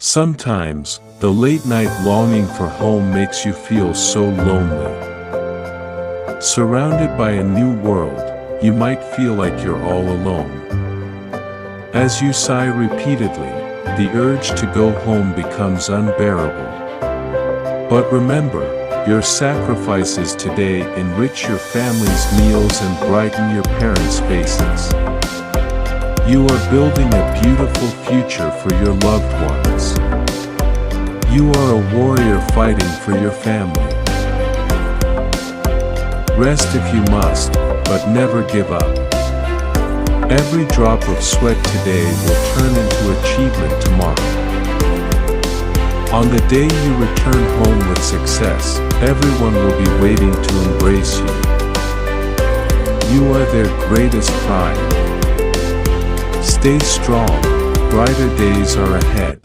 Sometimes, the late-night longing for home makes you feel so lonely. Surrounded by a new world, you might feel like you're all alone. As you sigh repeatedly, the urge to go home becomes unbearable. But remember, your sacrifices today enrich your family's meals and brighten your parents' faces. You are building a beautiful future for your loved ones. You are a warrior fighting for your family. Rest if you must, but never give up. Every drop of sweat today will turn into achievement tomorrow. On the day you return home with success, everyone will be waiting to embrace you. You are their greatest pride. Stay strong, brighter days are ahead.